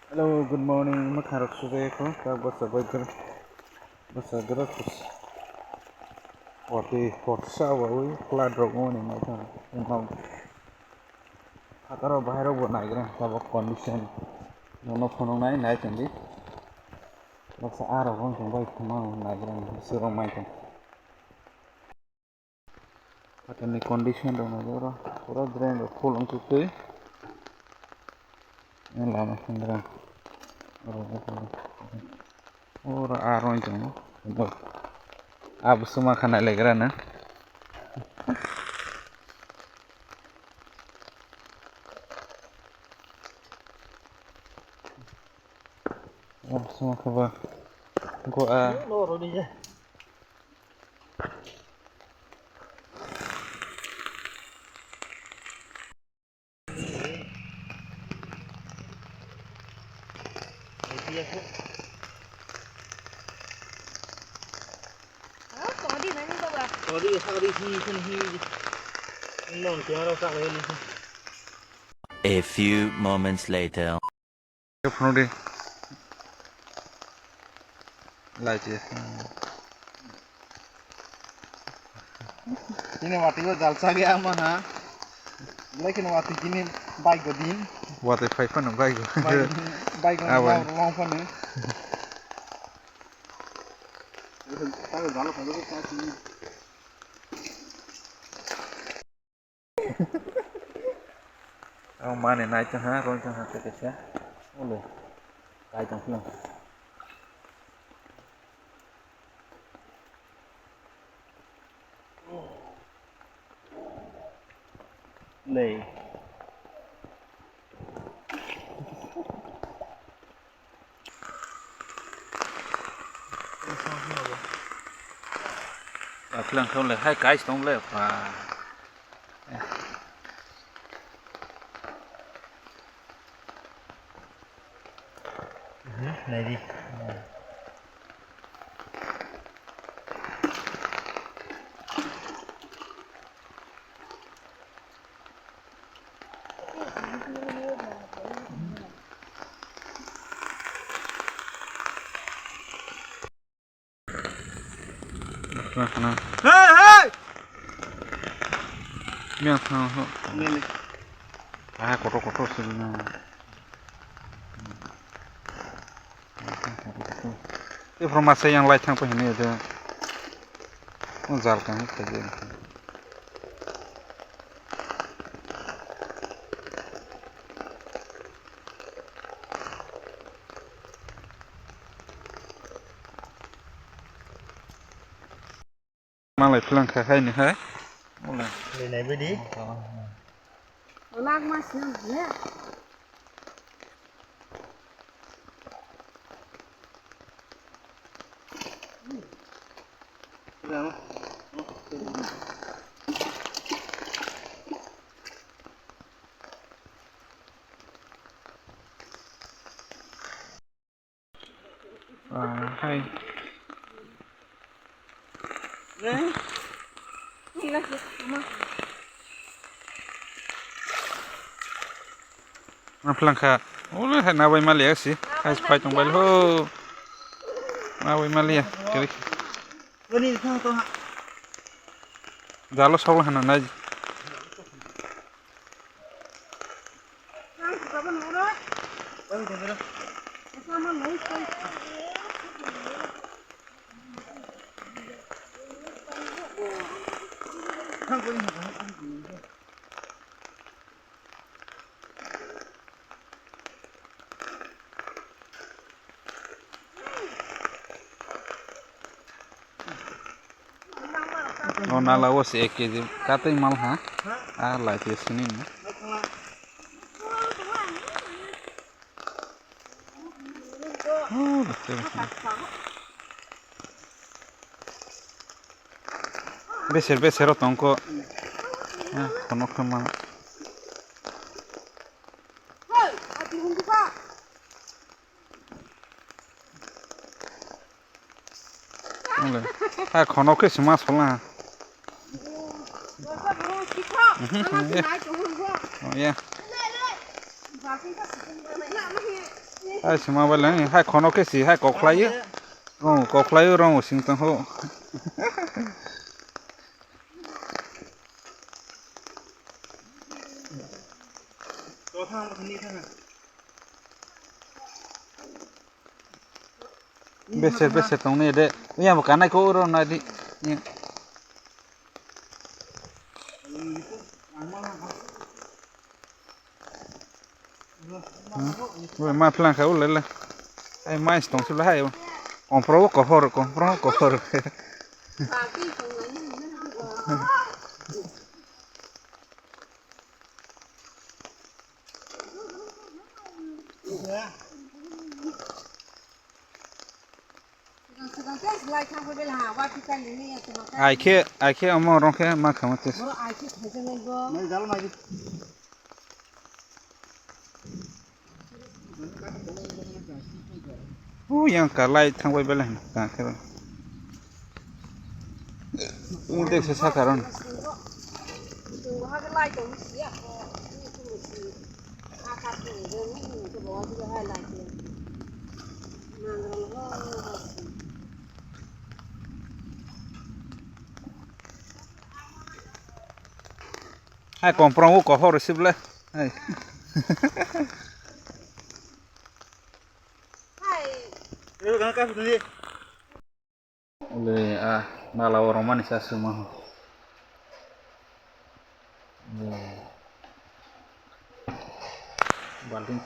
Hello, good morning. Magharap sudah ko. Tapos sabay ko. Basta gerak terus. Waktu sawa, wih, kelar drop morning macam. Mau. Atau bahaya buat naik kan. Tabok condition. Nono phone naik naik nanti. Basta arah pun sampai mau naik kan. Suruh macam. Atau ni condition dong aja. Pura drain full untuk tu. Yang lama sendiri. Orang arah itu. Ab semua kena legeran na. Ab semua keba. Gua Loro di je. Dia tu. Có đi này đâu à? Có đi sao đi hi thân hi. Non tiếng đâu sao vậy? A few moments later. phone đi. Lại chứ. Ini mati ko jalsa gaya man ha. Lekin mati kini bike ko din. What if I find a bike? Bike ko long phone ni. Tahu jalan pada tu tak sini. Ông mà này cho hả rồi cho hả cái xe. Ôi lười. Cái trong phim. Lei. Và phim không là hai cái xong lên và Này đi. hey hey miếng thằng họ Ini. kotor sih na informasi yang lain apa ini ada menjalkan saja mang lại phlang khai này hay Lei này mới đi. Lag mas não, né? Đâu? hay Đấy. Đi là gì mà? phlang khai ôi hay nào vậy mà liếc xí hay phải trong bài hô nào vậy mà liếc cái Ini sao tu? Jalo solo hana naj Nang kita pun murah. Baru tu berapa? Sama naik kan. Hang kau ni. oh nala was ekg kata mal ha lah di sini oh betul beser tongko kono kema Hei, hati hundu pak. oleh kono ke semas pula Masa baru kita. Sama naik hundu. oh ya Nak masih. hai sima ba lang hai khono ke si hai kok lai kok lai rong sing tang ho Cho thang một đi thang à. beset tong ne de ya ba kanai ko ro na di rồi mai plan khâu lên lên ai mai stong sula hai compro ko hor Bà cái phòng này nó sekarang kan selai campur belah, waktu kan ini ya cuma kan. ai ke amma ron ke ma khamatis Baru air itu hanya go. Mày dal mày đi. yang kalai thang bai bela ka ke ini se sa karon Tunggu harga lai tu mesti ya. Ini tu mesti. Akar tu ni tu bawa juga hai lai tu. Nanggal lo. hai compro ko hor sibla hai Hai. Rồi cái cái gì? le malau romani sa semua baling